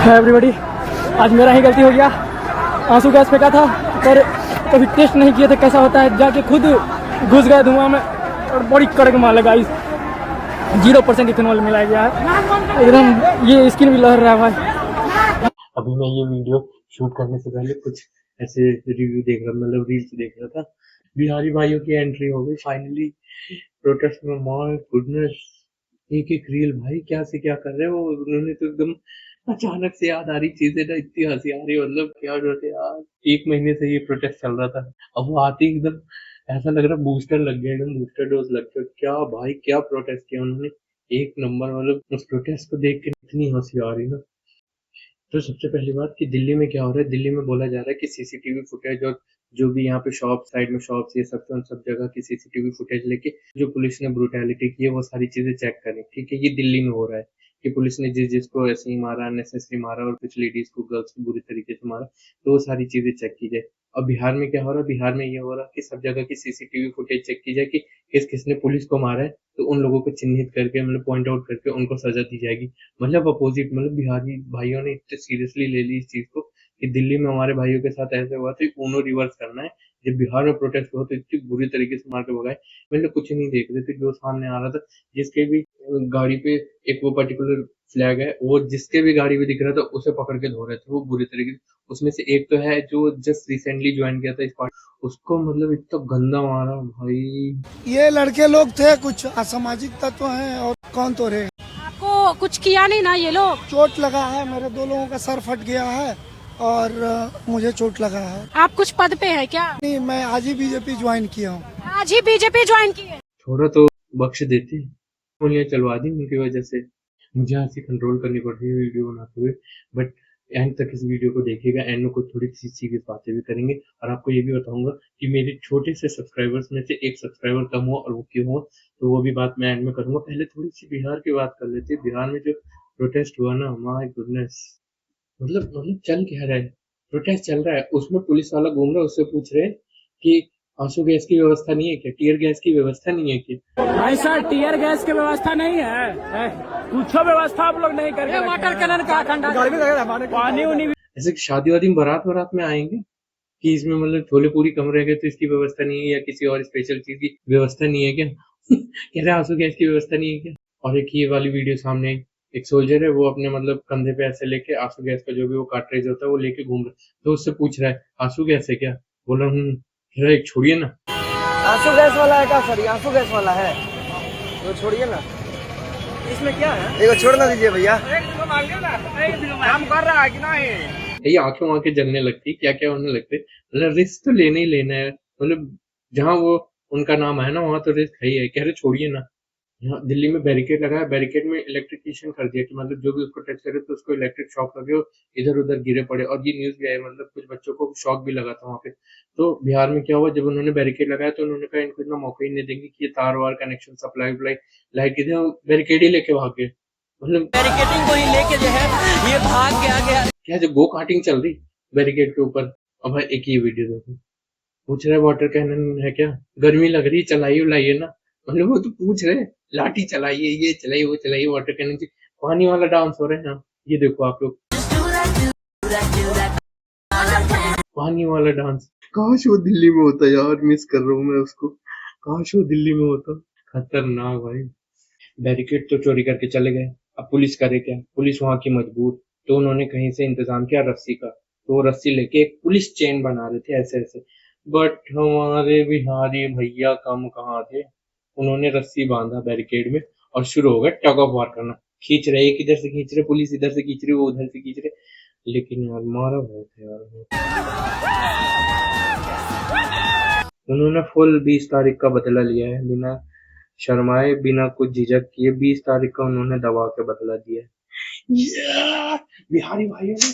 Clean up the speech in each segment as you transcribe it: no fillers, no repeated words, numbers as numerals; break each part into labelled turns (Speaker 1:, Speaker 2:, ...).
Speaker 1: Everybody, आज मेरा ही गलती हो गया। आंसू गैस फेंका था पर कभी टेस्ट नहीं किए थे कैसा होता है, जाके खुद घुस गए धुआं में और बड़ी कड़क मार लगा। 0% इथेनॉल मिलाया गया है, एकदम ये स्किन भी लहर रहा है भाई।
Speaker 2: अभी मैं ये वीडियो शूट करने से पहले कुछ ऐसे रिव्यू देख रहा, मतलब रील्स देख रहा था। बिहारी भाइयों की एंट्री हो गई फाइनली प्रोटेस्ट में। माय गुडनेस, एक एक रील भाई क्या से क्या कर रहे हो उन्होंने, तो एकदम अचानक से याद आ रही चीजें ना, इतनी हंसी आ रही, मतलब क्या करते यार। 1 महीने से ये प्रोटेस्ट चल रहा था, अब वो आते ही एकदम ऐसा लग रहा बूस्टर लग गया, एकदम बूस्टर डोज लग गया। क्या भाई क्या प्रोटेस्ट किया उन्होंने, एक नंबर। मतलब उस प्रोटेस्ट को देख के इतनी हंसी आ रही ना। तो सबसे पहली बात कि दिल्ली में क्या हो रहा है, दिल्ली में बोला जा रहा है कि सीसीटीवी फुटेज और जो भी यहाँ पे शॉप साइड में शॉप्स ये सब उन सब जगह की सीसीटीवी फुटेज लेके जो पुलिस ने ब्रूटैलिटी की है वो सारी चीजें चेक करें। ठीक है, ये दिल्ली में हो रहा है कि पुलिस ने जिसको ऐसे ही मारा, अननेसेसरी मारा, और कुछ लेडीज को, गर्ल्स को बुरी तरीके से मारा, तो वो सारी चीजें चेक की जाए। अब बिहार में क्या हो रहा है, बिहार में ये हो रहा है कि सब जगह की सीसीटीवी फुटेज चेक की जाए कि किसने पुलिस को मारा है, तो उन लोगों को चिन्हित करके, मतलब पॉइंट आउट करके उनको सजा दी जाएगी। मतलब अपोजिट, मतलब बिहारी भाइयों ने इतने सीरियसली ले ली इस चीज को कि दिल्ली में हमारे भाइयों के साथ ऐसे हुआ तो उन्हों रिवर्स करना है। जब बिहार में प्रोटेस्ट हुआ तो इतनी बुरी तरीके से मार के भगाए, मतलब कुछ नहीं देख रहे थे, जो सामने आ रहा था। जिसके भी गाड़ी पे एक वो पर्टिकुलर फ्लैग है, वो जिसके भी गाड़ी पे दिख रहा था उसे पकड़ के धो रहे थे वो बुरी तरीके से। उसमें से एक तो है जो जस्ट रिसेंटली ज्वाइन किया था इस पार्टी, उसको मतलब इतना गंदा मारा भाई।
Speaker 3: ये लड़के लोग थे कुछ असामाजिक तत्व हैं और कौन तो रहे।
Speaker 4: आपको कुछ किया नहीं ना ये लोग?
Speaker 3: चोट लगा है, मेरे 2 लोगों का सर फट गया है और मुझे चोट लगा है।
Speaker 4: आप कुछ पद पे हैं क्या?
Speaker 3: नहीं, मैं आज ही बीजेपी ज्वाइन किया हूँ।
Speaker 4: आज ही बीजेपी ज्वाइन की है?
Speaker 2: थोड़ा तो बख्श देते, गोलियां चलवा दी उनकी वजह से। मुझे हंसी कंट्रोल करनी पड़ रही है वीडियो बनाते हुए, बट एंड तक इस वीडियो को देखिएगा। एंड में कुछ थोड़ी सी सीरियस बातें भी करेंगे और आपको ये भी बताऊंगा कि मेरे छोटे से सब्सक्राइबर्स में से एक सब्सक्राइबर कम हुआ और वो क्यों हुआ, तो वो भी बात मैं एंड में करूंगा। पहले थोड़ी सी बिहार की बात कर लेते हैं। बिहार में जो प्रोटेस्ट हुआ ना, माय गुडनेस, मतलब चल क्या रहा है, प्रोटेस्ट चल रहा है, उसमें पुलिस वाला घूम रहा है, उससे पूछ रहे हैं कि आंसू गैस की व्यवस्था नहीं है क्या, टीयर गैस की व्यवस्था नहीं है क्या?
Speaker 1: भाई सर, टीयर गैस की व्यवस्था नहीं है, कुछ व्यवस्था आप लोग नहीं करके, वाटर कैनन का पानी उनी।
Speaker 2: ऐसे शादी वादी में बारात में आएंगे कि इसमें मतलब छोले पूरी कम रह गए तो इसकी व्यवस्था नहीं है, या किसी और स्पेशल चीज की व्यवस्था नहीं है क्या? कह रहे आंसू गैस की व्यवस्था नहीं है क्या? और एक ये वाली वीडियो सामने, एक सोल्जर है वो अपने मतलब कंधे पे ऐसे लेके आंसू गैस का जो भी वो कार्ट्रिज होता है वो लेके घूम रहा है, तो उससे पूछ रहा है आंसू गैस है क्या? बोल रहा हूँ। कह रहा एक छोड़िए ना।
Speaker 5: आंसू गैस वाला है क्या सर? आंसू गैस वाला है तो छोड़िए ना,
Speaker 1: इसमें क्या है?
Speaker 5: देखो छोड़ना दीजिए भैया,
Speaker 1: काम कर रहा है कि नहीं?
Speaker 2: ये आंखें वाँखें जलने लगती, क्या क्या होने लगते। मतलब रिस्क तो लेना ही लेना है, मतलब जहाँ वो उनका नाम है ना वहाँ तो रिस्क है ही है। कह रहे छोड़िए ना। यहाँ दिल्ली में बैरिकेड लगा है, बैरिकेड में इलेक्ट्रिफिकेशन कर दिया कि मतलब जो भी उसको टच करे तो उसको इलेक्ट्रिक शॉक लगे और इधर उधर गिरे पड़े। और ये न्यूज भी है, मतलब कुछ बच्चों को शॉक भी लगा था वहाँ पे। तो बिहार में क्या हुआ, जब उन्होंने बैरिकेड लगाया तो उन्होंने कहा इनको इतना मौका ही नहीं देंगे कि ये तार वार कनेक्शन सप्लाई वप्लाई लाइट की, बैरिकेड ही लेके भाग गए। मतलब
Speaker 5: बैरिकेडिंग को ही लेके जो है ये भाग गया
Speaker 2: क्या, जो गो कार्टिंग चल रही बैरिकेड के ऊपर। अब एक ये वीडियो देखो, पूछ रहे वाटर कैनन है क्या, गर्मी लग रही चलाइए उलाइए ना। मतलब वो तो पूछ रहे लाठी चलाइए, ये चलाइए वो चलाइए, वाटर कैनन से पानी वाला डांस हो रहा है। हाँ ये देखो आप लोग, पानी वाला डांस। काश वो दिल्ली में होता यार, मिस कर रहा हूँ मैं उसको, काश वो दिल्ली में होता। खतरनाक भाई। बैरिकेड तो चोरी करके चले गए, अब पुलिस करे क्या, पुलिस वहां की मजबूर, तो उन्होंने कहीं से इंतजाम किया रस्सी का, तो वो रस्सी लेके एक पुलिस चेन बना रहे थे ऐसे ऐसे। बट हमारे बिहारी भैया कम कहाँ थे, उन्होंने रस्सी बांधा बैरिकेड में और शुरू हो गया टग ऑफ वार करना। खींच रहे, एक इधर से खींच रहे, पुलिस इधर से खींच रही, वो उधर से खींच रहे। लेकिन यार मारा बहुत है यार। उन्होंने फुल 20 तारीख का बदला लिया है, बिना शर्माए, बिना कुछ झिझक किए 20 तारीख का उन्होंने दबा के बदला दिया है। बिहारी भाइयों ने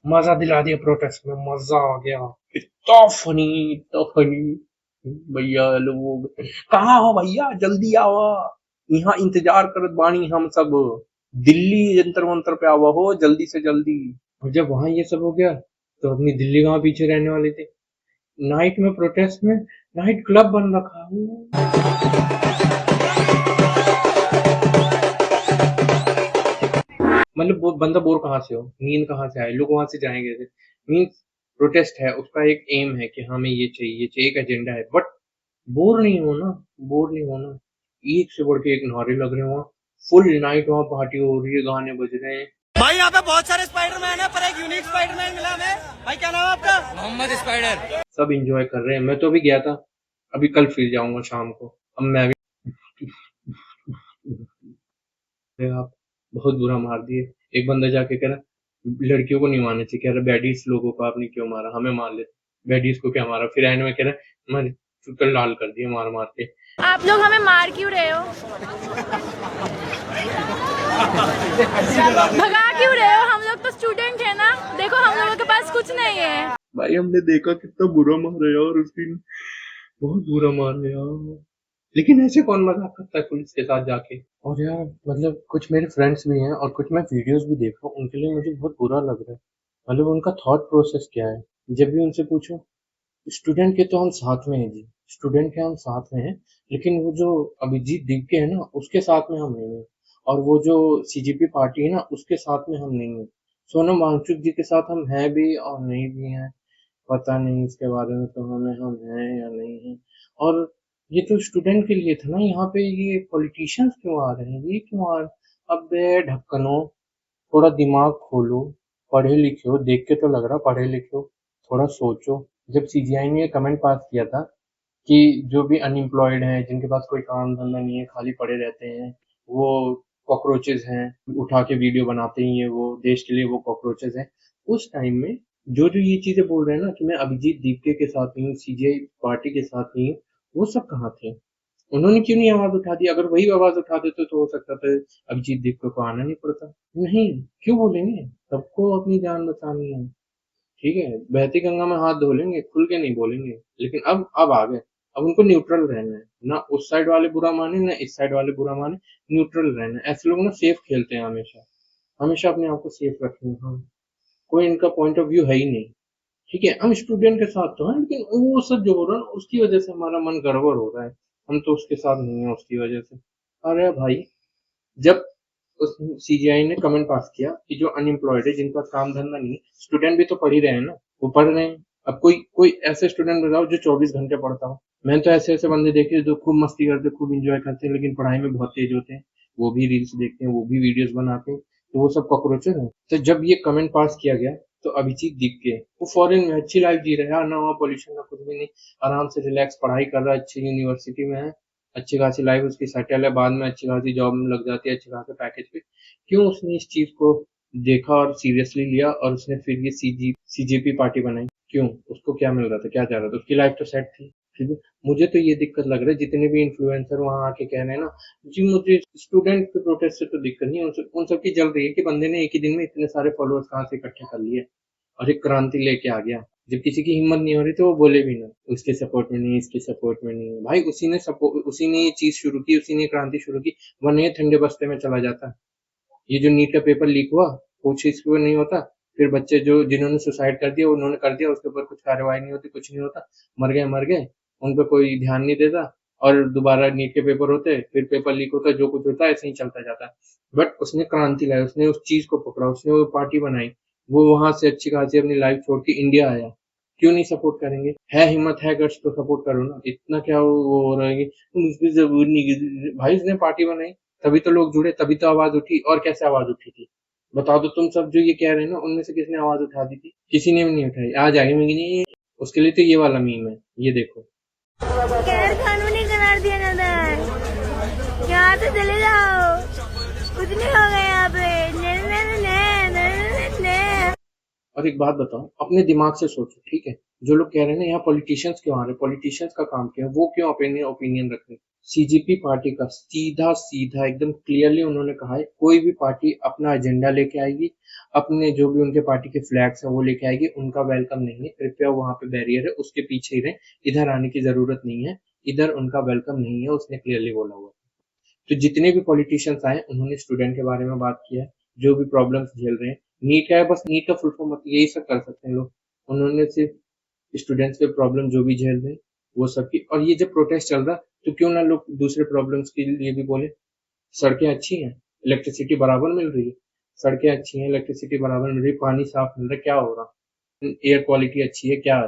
Speaker 2: मजा दिला दिया प्रोटेस्ट में, मजा आ गया। इतना फनी भैया लोग, कहाँ हो भैया, जल्दी आओ, यहाँ इंतजार करत बानी हम सब, दिल्ली जंतर मंतर पे आवा हो जल्दी से जल्दी। और जब वहां ये सब हो गया तो अपनी दिल्ली कहाँ पीछे रहने वाले थे। नाइट में प्रोटेस्ट में नाइट क्लब बन रखा है। मतलब वो बंदा बोर कहाँ से हो, नींद कहाँ से आए, लोग वहां से जाएंगे कैसे? मीन्स प्रोटेस्ट है, उसका एक एम है कि हमें ये चाहिए, एक एजेंडा है, बट बोर नहीं होना, बोर नहीं होना। एक से बढ़ के एक नारे लग रहे हैं वहाँ, फुल नाइट वहाँ पार्टी हो रही है, गाने बज रहे हैं।
Speaker 5: भाई यहाँ पे बहुत सारे स्पाइडरमैन है, पर एक यूनिक स्पाइडरमैन मिला हमें। भाई क्या नाम है आपका? मोहम्मद स्पाइडर।
Speaker 2: सब इंजॉय कर रहे हैं। मैं तो अभी गया था, अभी कल फिर जाऊंगा शाम को। अब मैं भी अरे आप बहुत बुरा मार दिए। एक बंदा जाके कह रहा लड़कियों को नहीं मारना चाहिए, कह रहा बैडीज लोगों को आपने क्यों मारा, हमें मार लेते, बैडीज को क्या मारा। फिर एंड में कह रहा मैंने चुकल लाल कर दिया मार मार के।
Speaker 6: आप लोग हमें मार क्यों रहे हो? भगा क्यों रहे हो? हम लोग तो स्टूडेंट है ना, देखो हम लोगों के पास कुछ नहीं है।
Speaker 2: भाई हमने देखा कितना बुरा मारा यार उस दिन, बहुत बुरा मारा यार। लेकिन ऐसे कौन मजाक करता है पुलिस के साथ जाके। और यार मतलब कुछ मेरे फ्रेंड्स भी हैं और कुछ मैं वीडियोस भी देख रहा हूँ, उनके लिए मुझे बहुत बुरा लग रहा है। मतलब उनका थॉट प्रोसेस क्या है। जब भी उनसे पूछो, स्टूडेंट के तो हम साथ में हैं जी, स्टूडेंट के हम साथ में हैं, लेकिन वो जो अभिजीत दिग्गे है ना उसके साथ में हम नहीं है, और वो जो सीजेपी पार्टी है ना उसके साथ में हम नहीं है। सोनम वांगचुक जी के साथ हम हैं भी और नहीं भी हैं, पता नहीं इसके बारे में, तो हमें हम हैं या नहीं हैं। और ये तो स्टूडेंट के लिए था ना, यहाँ पे ये पॉलिटिशियंस क्यों आ रहे हैं, ये क्यों आ रहे? अब ढक्कनो, थोड़ा दिमाग खोलो, पढ़े लिखे हो, देख के तो लग रहा पढ़े लिखे हो, थोड़ा सोचो। जब सीजीआई ने ये कमेंट पास किया था कि जो भी अनएम्प्लॉयड हैं, जिनके पास कोई काम धंधा नहीं है, खाली पड़े रहते हैं, वो कॉकरोचेस हैं, उठा के वीडियो बनाते ही है, वो देश के लिए वो कॉकरोचेस हैं। उस टाइम में जो जो ये चीजें बोल रहे हैं ना कि मैं अभिजीत दीपके के साथ नहीं हूँ, सीजीआई पार्टी के साथ नहीं हूँ, वो सब कहाँ थे? उन्होंने क्यों नहीं आवाज उठा दी? अगर वही आवाज उठा देते तो हो सकता था अभिजीत दीपके को आना नहीं पड़ता। नहीं, क्यों बोलेंगे? सबको अपनी जान बचानी है, ठीक है, बहती गंगा में हाथ धो लेंगे, खुल के नहीं बोलेंगे। लेकिन अब आ गए, अब उनको न्यूट्रल रहना है, ना उस साइड वाले बुरा माने ना इस साइड वाले बुरा माने, न्यूट्रल रहना है। ऐसे लोग ना सेफ खेलते हैं, हमेशा हमेशा अपने आप को सेफ रखेंगे। हाँ, कोई इनका पॉइंट ऑफ व्यू है ही नहीं। ठीक है, हम स्टूडेंट के साथ तो हैं, लेकिन वो सब जो हो रहा है ना उसकी वजह से हमारा मन गड़बड़ हो रहा है, हम तो उसके साथ नहीं है उसकी वजह से। अरे भाई, जब उस सीजीआई ने कमेंट पास किया कि जो अनएम्प्लॉयड है, जिनका काम धंधा नहीं है, स्टूडेंट भी तो पढ़ ही रहे हैं ना, वो पढ़ रहे हैं। अब कोई कोई ऐसे स्टूडेंट बताओ जो 24 घंटे पढ़ता हो। मैंने तो ऐसे ऐसे बंदे देखे जो खूब मस्ती करते, खूब इंजॉय करते हैं, लेकिन पढ़ाई में बहुत तेज होते हैं, वो भी रील्स देखते हैं, वो भी वीडियोस बनाते हैं, तो वो सब कॉकरोचेस हैं। तो जब ये कमेंट पास किया गया तो अभिजीत दिख के वो फॉरेन में अच्छी लाइफ जी रहा है ना, वहाँ पॉल्यूशन का कुछ भी नहीं, आराम से रिलैक्स पढ़ाई कर रहा है, अच्छी यूनिवर्सिटी में है, अच्छी खासी लाइफ उसकी सेटल है, बाद में अच्छी खासी जॉब में लग जाती है, अच्छे खासे पैकेज पे। क्यों उसने इस चीज को देखा और सीरियसली लिया और उसने फिर ये सीजेपी पार्टी बनाई? क्यों? उसको क्या मिल रहा था, क्या चाह रहा था? उसकी लाइफ तो सेट थी। ठीक है, मुझे तो ये दिक्कत लग रहा है, जितने भी इन्फ्लुएंसर वहां आके कह रहे हैं ना जी, मुझे स्टूडेंट के प्रोटेस्ट से तो दिक्कत नहीं है, उन सबकी जल रही है कि बंदे ने एक ही दिन में इतने सारे फॉलोअर्स कहाँ से इकट्ठे कर लिए और एक क्रांति लेके आ गया। जब किसी की हिम्मत नहीं हो रही तो वो बोले भी ना उसके सपोर्ट में नहीं, इसके सपोर्ट में नहीं। भाई उसी ने ये चीज शुरू की, उसी ने क्रांति शुरू की, वरना ये ठंडे बस्ते में चला जाता। ये जो नीट का पेपर लीक हुआ, कुछ इसके ऊपर नहीं होता, फिर बच्चे जो जिन्होंने सुसाइड कर दिया उन्होंने कर दिया, उसके ऊपर कुछ कार्रवाई नहीं होती, कुछ नहीं होता, मर गए, उन पर कोई ध्यान नहीं देता, और दोबारा नीट के पेपर होते, फिर पेपर लीक होता, जो कुछ होता है ऐसे ही चलता जाता। बट उसने क्रांति लाई, उसने उस चीज को पकड़ा, उसने वो पार्टी बनाई, वो वहां से अच्छी खासी अपनी लाइफ छोड़ के इंडिया आया। क्यों नहीं सपोर्ट करेंगे? है हिम्मत है गट्स तो सपोर्ट करो ना। इतना क्या वो हो रहा है कि उसकी जरूर नहीं, भाई उसने पार्टी बनाई तभी तो लोग जुड़े, तभी तो आवाज उठी। और कैसे आवाज उठी थी बता दो? तुम सब जो ये कह रहे हैं ना, उनमें से किसने आवाज उठा दी थी? किसी ने भी नहीं उठाई। आज आगे में नहीं, उसके लिए तो ये वाला मीम है, ये देखो।
Speaker 6: गैर कानूनी करार दिया जाता है, यहाँ से चले जाओ, कुछ नहीं होगा यहाँ पे।
Speaker 2: और एक बात बताओ, अपने दिमाग से सोचो, ठीक है, जो लोग कह रहे हैं ना यहाँ पॉलिटिशियंस क्यों आ रहे हैं, पॉलिटिशियंस का काम क्या है, वो क्यों अपने ओपिनियन रख रहे हैं? सीजेपी पार्टी का सीधा सीधा एकदम क्लियरली उन्होंने कहा है, कोई भी पार्टी अपना एजेंडा लेके आएगी, अपने जो भी उनके पार्टी के फ्लैग्स हैं वो लेके आएगी, उनका वेलकम नहीं है, कृपया वहां पे बैरियर है उसके पीछे ही रहे, इधर आने की जरूरत नहीं है, इधर उनका वेलकम नहीं है, उसने क्लियरली बोला हुआ। तो जितने भी पॉलिटिशियंस आए उन्होंने स्टूडेंट के बारे में बात किया है, जो भी प्रॉब्लम्स झेल रहे हैं। नीट का है, बस नीट का फुल फॉर्म यही सब कर सकते हैं लोग। उन्होंने सिर्फ स्टूडेंट्स के प्रॉब्लम जो भी झेल रहे हैं वो सब की, और ये जब प्रोटेस्ट चल रहा तो क्यों ना लोग दूसरे प्रॉब्लम्स के लिए भी बोले। सड़कें अच्छी हैं, इलेक्ट्रिसिटी बराबर मिल रही है, सड़कें अच्छी हैं, इलेक्ट्रिसिटी बराबर मिल रही, पानी साफ मिल रहा है, क्या हो रहा, एयर क्वालिटी अच्छी है, क्या है?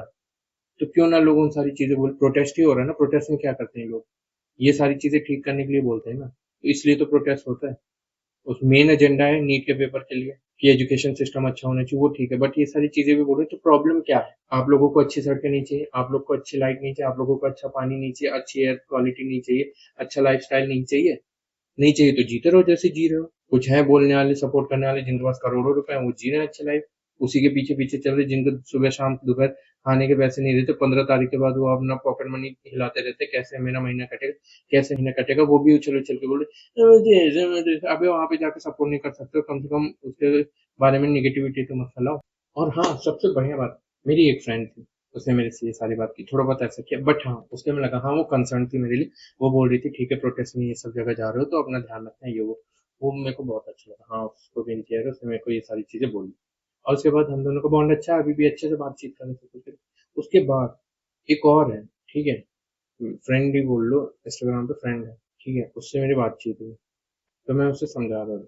Speaker 2: तो क्यों ना लोग उन सारी चीजें बोल, प्रोटेस्ट ही हो रहा है ना, प्रोटेस्ट में क्या करते हैं लोग, ये सारी चीजें ठीक करने के लिए बोलते हैं ना, तो इसलिए तो प्रोटेस्ट होता है। उस मेन एजेंडा है नीट के पेपर के लिए कि एजुकेशन सिस्टम अच्छा होना चाहिए, वो ठीक है, बट ये सारी चीजें भी बोल रहे, तो प्रॉब्लम क्या है? आप लोगों को अच्छी सड़कें नहीं चाहिए, आप लोग को अच्छी लाइट नहीं चाहिए, आप लोगों को अच्छा पानी नहीं चाहिए, अच्छी एयर क्वालिटी नहीं चाहिए, अच्छा लाइफस्टाइल नहीं चाहिए, नहीं चाहिए तो जीते रहो जैसे जी रहे हो। कुछ है बोलने वाले, सपोर्ट करने वाले, जिनके पास करोड़ों रुपए हैं, वो जी रहे हैं अच्छी लाइफ, उसी के पीछे पीछे चल रहे, जिनको सुबह शाम दोपहर खाने के पैसे नहीं देते, 15 तारीख के बाद वो अपना पॉकेट मनी हिलाते रहते, कैसे मेरा महीना कटेगा, कैसे महीना कटेगा, वो भी उछल उछल के बोल रहे, अबे वहां पे जाके सपोर्ट नहीं कर सकते, कम से कम उसके बारे में निगेटिविटी तो मत फैलाओ। और हाँ, सबसे बढ़िया बात, मेरी एक फ्रेंड थी, उसने मेरे से ये सारी बात की, थोड़ा बहुत ऐसा किया, बट हाँ उसके में लगा, हाँ वो कंसर्न थी मेरे लिए, वो बोल रही थी ठीक है प्रोटेस्ट में ये सब जगह जा रहे हो तो अपना ध्यान रखना, ये वो मेरे को बहुत अच्छा लगा, हाँ उसको भी किया है, उसने मेरे को ये सारी चीजें बोली, और उसके बाद हम दोनों का बॉन्ड अच्छा है, अभी भी अच्छे से बातचीत करने से। उसके बाद एक और है, ठीक है, फ्रेंड ही बोल लो, इंस्टाग्राम पे फ्रेंड है, ठीक है, उससे मेरी बातचीत हुई, तो मैं उससे समझा रहा था,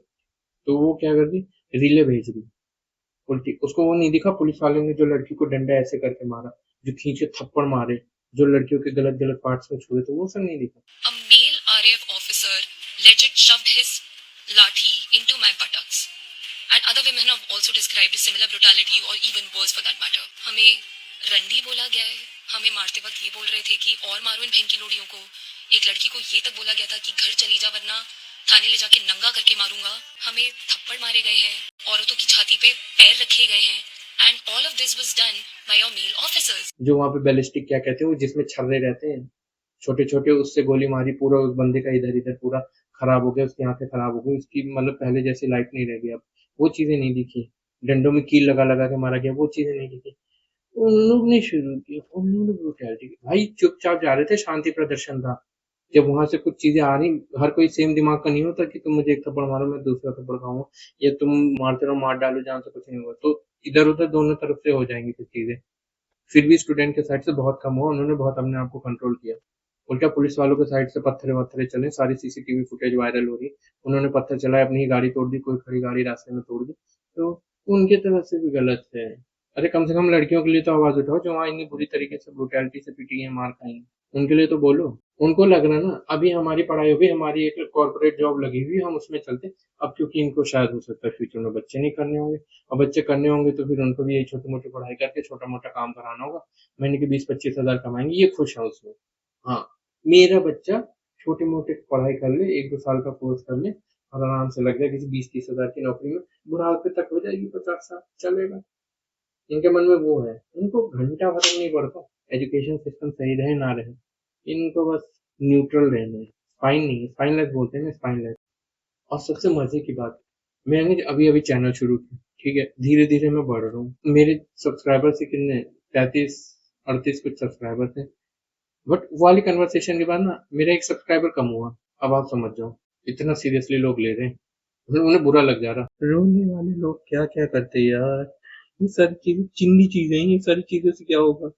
Speaker 2: तो वो क्या कर दी, रीले भेज दी उल्टी, उसको वो नहीं दिखा पुलिस वाले ने जो लड़की को डंडा ऐसे करके मारा, जो खींच के थप्पड़ मारे, जो लड़कियों के गलत गलत पार्ट्स में छुए, तो वो सब नहीं दिखा।
Speaker 7: A male RAF officer legit shoved his lathi into my buttocks, and other women have also described similar brutality or even worse for that matter. हमें रंडी बोला गया है, हमें मारते वक्त ये बोल रहे थे कि और मारो इन बहन की लोड़ियों को। एक लड़की को ये तक बोला गया था कि घर चली जा वरना थाने ले जाके नंगा करके मारूंगा। हमें थप्पड़ मारे गए हैं, औरतों की छाती पे पैर रखे गए हैं, and all of this was done by your male officers.
Speaker 2: जो वहाँ पे बैलिस्टिक क्या कहते हैं, वो जिसमें छर्रे रहते हैं छोटे छोटे, उससे गोली मारी, पूरा उस बंदे का इधर इधर पूरा खराब हो गया, उसकी आंखें खराब हो गई, उसकी मतलब पहले जैसी लाइफ नहीं रह गई, अब वो चीजें नहीं दिखी, डंडों में कील लगा लगा के मारा गया, वो चीजें नहीं दिखी। उन लोग ने शुरू की, उन लोगों ने ब्रूटैलिटी की, भाई चुपचाप जा रहे थे, शांति प्रदर्शन था, जब वहां से कुछ चीजें आ रही, हर कोई सेम दिमाग का नहीं होता कि तुम मुझे एक थप्पड़ मारो मैं दूसरा थप्पड़ खाऊंगा, या तुम मारते रहो मार डालो जहां से कुछ नहीं होगा, तो इधर उधर दोनों तरफ से हो जाएंगी फिर चीजें। फिर भी स्टूडेंट के साइड से बहुत कम हुआ, उन्होंने बहुत अपने आप को कंट्रोल किया। उल्टा पुलिस वालों के साइड से पत्थरे वत्थरे चले, सारी सीसीटीवी फुटेज वायरल हो रही, उन्होंने पत्थर चलाए, अपनी ही गाड़ी तोड़ दी, कोई खड़ी गाड़ी रास्ते में तोड़ दी, तो उनके तरफ से भी गलत है। अरे कम से कम लड़कियों के लिए तो आवाज उठाओ जो वहाँ इतनी बुरी तरीके से ब्रुटैलिटी से पीटी है, मार खाई है, उनके लिए तो बोलो। उनको लग रहा ना अभी हमारी पढ़ाई होगी, हमारी एक कॉर्पोरेट जॉब लगी हुई, हम उसमें चलते, अब क्योंकि इनको शायद हो सकता है फ्यूचर में बच्चे नहीं करने होंगे, और बच्चे करने होंगे तो फिर उनको भी यही छोटी मोटी पढ़ाई करके छोटा मोटा काम कराना होगा, महीने के 20-25 हजार कमाएंगे, ये खुश है उसमें। हाँ, मेरा बच्चा छोटी मोटी पढ़ाई कर ले, 1-2 साल का कोर्स कर ले और आराम से लग जाए किसी 20-30 हजार की नौकरी में, बुढ़ापे तक हो जाएगी 50 साल, चलेगा। इनके मन में वो है, इनको घंटा फर्क नहीं पड़ता एजुकेशन सिस्टम सही रहे ना रहे, इनको बस न्यूट्रल रहना है, स्पाइन नहीं, स्पाइनलेस बोलते हैं ना, स्पाइनलेस। और सबसे मजे की बात, मैंने अभी अभी चैनल शुरू किया, ठीक है, धीरे धीरे मैं बढ़ रहा हूँ, मेरे सब्सक्राइबर से कितने 33-38 कुछ सब्सक्राइबर थे, बट वाली कन्वर्सेशन के बाद ना मेरा एक सब्सक्राइबर कम हुआ। अब आप समझ जाओ इतना सीरियसली लोग ले रहे हैं, उन्हें बुरा लग जा रहा। रोने वाले लोग क्या क्या करते यार, ये सारी चीजें चिंदी चीजें, ये सारी चीजों से क्या होगा,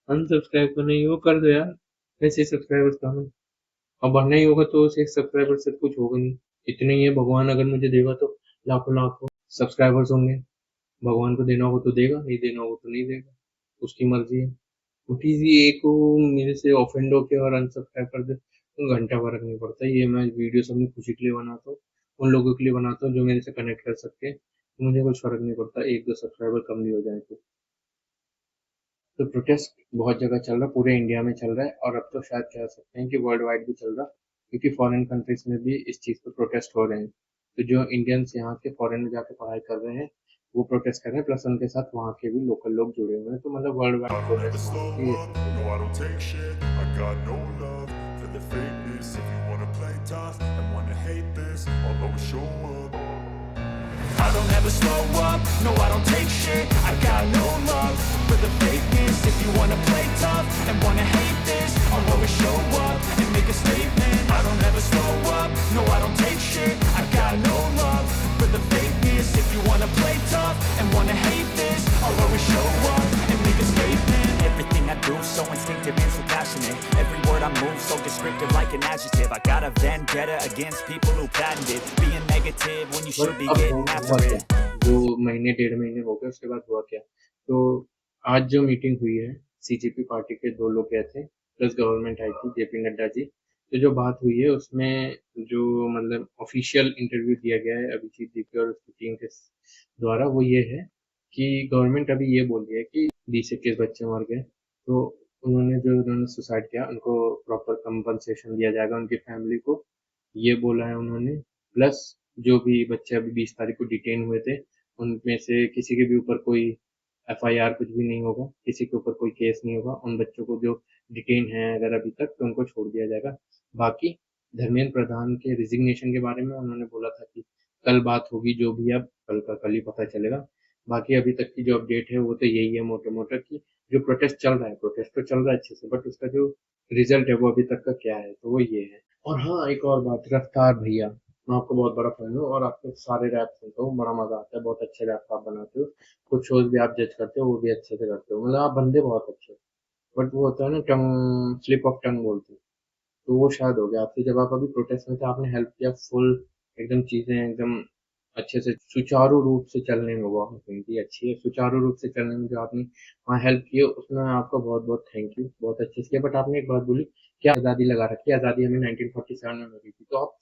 Speaker 2: अनसब्सक्राइब करना ही वो कर दो यार, वैसे सब्सक्राइबर्स कम है, और बढ़ना ही होगा तो एक सब्सक्राइबर से कुछ होगा नहीं, इतने ही है, भगवान अगर मुझे देगा तो लाखों लाखों सब्सक्राइबर्स होंगे, भगवान को देना होगा तो देगा, नहीं देना होगा तो नहीं देगा, उसकी मर्जी है। छोटी सी एक मेरे से ऑफेंड होके और अनसब्सक्राइब कर दे तो घंटा फर्क नहीं पड़ता, ये मैं वीडियो अपनी खुशी के लिए बनाता हूँ, उन लोगों के लिए बनाता हूँ जो मेरे से कनेक्ट कर सकते हैं, मुझे कुछ फर्क नहीं पड़ता 1-2 सब्सक्राइबर कम भी हो जाए तो प्रोटेस्ट बहुत जगह चल रहा, पूरे इंडिया में चल रहा है, और अब तो शायद कह सकते हैं कि वर्ल्ड वाइड भी चल रहा, क्योंकि फॉरेन कंट्रीज में भी इस चीज़ पर प्रोटेस्ट हो रहे हैं, तो जो इंडियंस यहाँ के फॉरेन में जाके पढ़ाई कर रहे हैं वो प्रोटेस्ट कर रहे हैं, प्लस उनके साथ वहाँ के भी लोकल लोग जुड़े हुए हैं, तो मतलब world wide protest
Speaker 8: I don't ever slow up, no I don't take shit, I got no love for the fakeness. If you wanna play tough and wanna hate this, I'll always show up and make a statement. I don't ever slow up, no I don't take shit, I got no love for the fakeness. If you wanna play tough and wanna hate this, I'll always show up and make a statement. Everything I do so instinctive and so passionate, every word I move so descriptive like an adjective. I got a vendetta against people who patented being negative negative when you
Speaker 2: but
Speaker 8: should be
Speaker 2: अब
Speaker 8: getting
Speaker 2: हुआ
Speaker 8: after
Speaker 2: क्या,
Speaker 8: it.
Speaker 2: वो महीने 1.5 महीने हो गए, उसके बाद हुआ क्या। तो आज जो मीटिंग हुई है, सीजेपी पार्टी के 2 लोग गए थे प्लस गवर्नमेंट आई थी, जेपी नड्डा जी। तो जो बात हुई है उसमें जो मतलब ऑफिशियल इंटरव्यू दिया गया है अभिजीत जी के और उसकी टीम के द्वारा, वो ये है कि गवर्नमेंट अभी ये बोल रही है कि 20-21 बच्चे मर गए, तो उन्होंने सुसाइड किया उनको प्रॉपर कंपनसेशन दिया जाएगा उनकी फैमिली को, ये बोला है उन्होंने। प्लस जो भी बच्चे अभी 20 तारीख को डिटेन हुए थे, उनमें से किसी के भी ऊपर कोई एफआईआर कुछ भी नहीं होगा, किसी के ऊपर कोई केस नहीं होगा। उन बच्चों को जो डिटेन है अगर अभी तक, तो उनको छोड़ दिया जाएगा। बाकी धर्मेंद्र प्रधान के रिजिग्नेशन के बारे में उन्होंने बोला था कि कल बात होगी, जो भी अब कल का कल ही पता चलेगा। बाकी अभी तक की जो अपडेट है वो तो यही है मोटे मोटे कि जो प्रोटेस्ट चल रहा है, प्रोटेस्ट तो चल रहा है अच्छे से, बट उसका जो रिजल्ट है वो अभी तक का क्या है, तो वो ये है। और हाँ, एक और बात, रफ्तार भैया, मैं आपको बहुत बड़ा फैन हूँ और आपके सारे रैप सुनता हूँ, बड़ा मजा आता है, बहुत अच्छे रैप आप बनाते हो, कुछ शोज भी आप जज करते हो वो भी अच्छे से करते हो, मतलब आप बंदे बहुत अच्छे हो। बट वो होता है ना टंग, स्लिप ऑफ टंग बोलते हैं, तो वो शायद हो गया आपसे। जब आप अभी प्रोटेस्ट में थे आपने हेल्प किया फुल, एकदम चीजें एकदम अच्छे से सुचारू रूप से चलने में, वो हिंदी अच्छी है, सुचारू रूप से चलने में जो आपने वहाँ हेल्प की है, उसमें आपका बहुत बहुत थैंक यू, बहुत अच्छे से किया। बट आपने एक बात बोली कि आज़ादी लगा रखी है, आज़ादी हमें 1947 में मिली थी, तो आप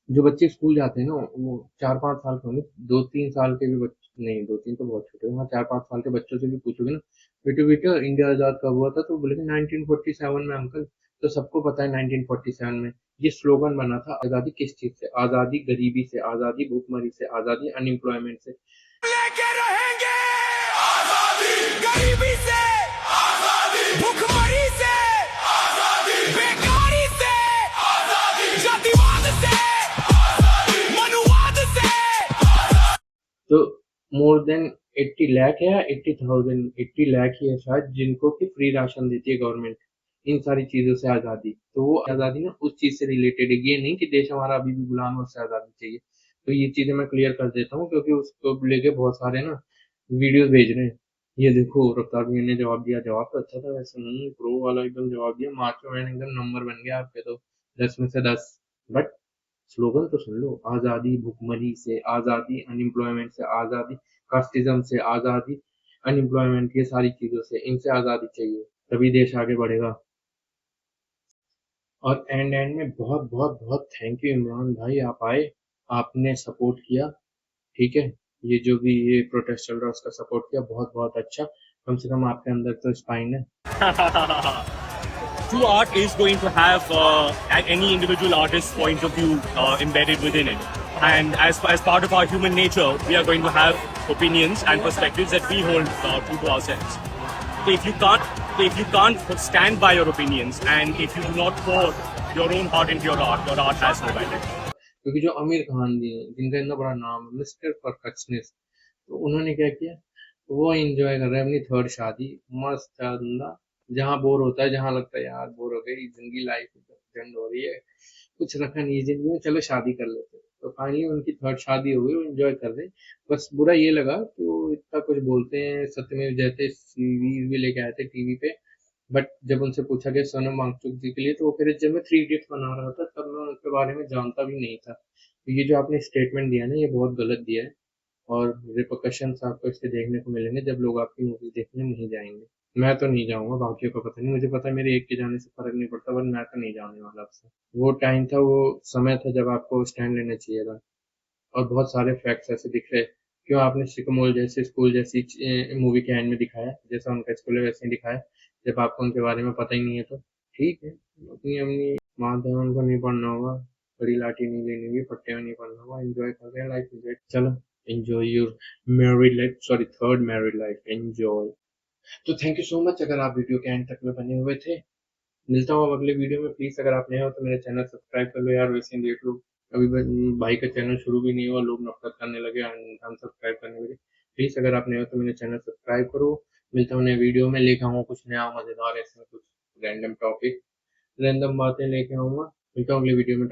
Speaker 2: जो बच्चे स्कूल जाते हैं ना वो 4-5 साल के होंगे, 2-3 साल के भी बच्चे नहीं, 2-3 तो बहुत छोटे, वहाँ 4-5 साल के बच्चों से भी पूछोगे ना, बेटे बेटा इंडिया आज़ाद कब हुआ था, तो बोलेंगे 1947 में अंकल। तो सबको पता है 1947 में ये स्लोगन बना था, आज़ादी किस चीज़ से, आज़ादी गरीबी से, आज़ादी भूखमरी से, आज़ादी अनएम्प्लॉयमेंट से।
Speaker 8: लेके रहेंगे आजादी, गरीबी से आजादी, भूखमरी से आजादी, बेकारी से आजादी, जातिवाद से आजादी, मनुवाद से।
Speaker 2: तो मोर देन 80 लाख है या 80,000, 80 लाख ही है शायद, जिनको कि फ्री राशन देती है गवर्नमेंट, इन सारी चीजों से आज़ादी। तो वो आज़ादी ना उस चीज से रिलेटेड है, ये नहीं कि देश हमारा अभी भी गुलाम है उससे आज़ादी चाहिए। तो ये चीजें मैं क्लियर कर देता हूँ क्योंकि उसको लेके बहुत सारे ना वीडियोस भेज रहे हैं। ये देखो रफ्तार भैया ने जवाब दिया, जवाब तो अच्छा था वैसे, प्रो वाला एकदम जवाब दिया, मार्चो मैन एकदम नंबर बन गया आपके तो 10 में से 10। बट स्लोगन तो सुन लो, आज़ादी भुखमरी से, आज़ादी अनएम्प्लॉयमेंट से, आज़ादी कास्टिज्म से, आज़ादी अनएम्प्लॉयमेंट, ये सारी चीज़ों से, इनसे आज़ादी चाहिए, तभी देश आगे बढ़ेगा। और एंड में बहुत बहुत बहुत थैंक यू इमरान भाई, आप आए, आपने सपोर्ट किया, ठीक है, ये जो भी ये प्रोटेस्ट चल रहा है उसका सपोर्ट किया, बहुत बहुत अच्छा। कम से कम आपके अंदर तो स्पाइन है।
Speaker 9: True art is going to have any individual artist's point of view embedded within it. And as part of our human nature, we are going to have opinions and perspectives that we hold true to ourselves. So if you can't stand by your opinions, and if you do not pour your own heart into your art has no value.
Speaker 2: क्योंकि जो आमिर खान जी हैं, जिनका इतना बड़ा नाम है mister perfectionist, तो उन्होंने क्या किया, वो एंजॉय कर रहे हैं अपनी 3rd शादी, मस्त धंधा, जहाँ बोर होता है, जहाँ लगता है यार बोर हो गई जिंदगी, लाइफ झंड हो रही है, कुछ रखा नहीं जिंदगी में, चलो शादी कर लेते हैं। तो फाइनली उनकी 3rd शादी हो गई, वो एंजॉय कर रहे हैं। बस बुरा ये लगा कि वो इतना कुछ बोलते हैं, सत्यमेव जयते सीरीज भी लेके आए थे टीवी पे, बट जब उनसे पूछा गया सोनम वांगचुक जी के लिए, तो वो फिर जब मैं 3 इडियट्स बना रहा था तब मैं उनके बारे में जानता भी नहीं था। तो ये जो आपने स्टेटमेंट दिया ना, ये बहुत गलत दिया है, और रिपरकशंस आपको इसके देखने को मिलेंगे जब लोग आपकी मूवी देखने नहीं जाएंगे। मैं तो नहीं जाऊंगा, बाकियों को पता नहीं, मुझे पता है मेरे एक के जाने से फर्क नहीं पड़ता, पर मैं तो नहीं जाने वाला आपसे। वो टाइम था, वो समय था जब आपको स्टैंड लेना चाहिए था, और बहुत सारे फैक्ट्स ऐसे दिख रहे। क्यों आपने सिकमोल जैसे स्कूल जैसी मूवी के एंड में दिखाया, जैसा उनका स्कूल है वैसे ही दिखाया, जब आपको उनके बारे में पता ही नहीं है। तो ठीक है, अपनी अपनी मानते हैं, उनको नहीं पढ़ना होगा, बड़ी लाठी नहीं लेनी होगी, पट्टे में नहीं पढ़ना होगा, एंजॉय कर रहे हैं लाइफ, एंजॉय, चलो enjoy your married life, sorry 3rd married life, enjoy. तो थैंक यू सो मच अगर आप वीडियो के एंड तक में बने हुए थे। मिलता हूँ अगले वीडियो में। प्लीज अगर आप नए हो तो मेरा चैनल सब्सक्राइब कर लो यार, वैसे ही देख लो, अभी भाई का चैनल शुरू भी नहीं हुआ, लोग नफरत करने लगे, अनसब्सक्राइब करने लगे। प्लीज अगर आप नए हो तो मेरा चैनल सब्सक्राइब करो। मिलता हूँ नए वीडियो में, लेके आऊँगा कुछ नया मजेदार, इसमें कुछ रैंडम टॉपिक, रैंडम बातें लेके आऊँगा। मिलता हूँ अगले वीडियो में।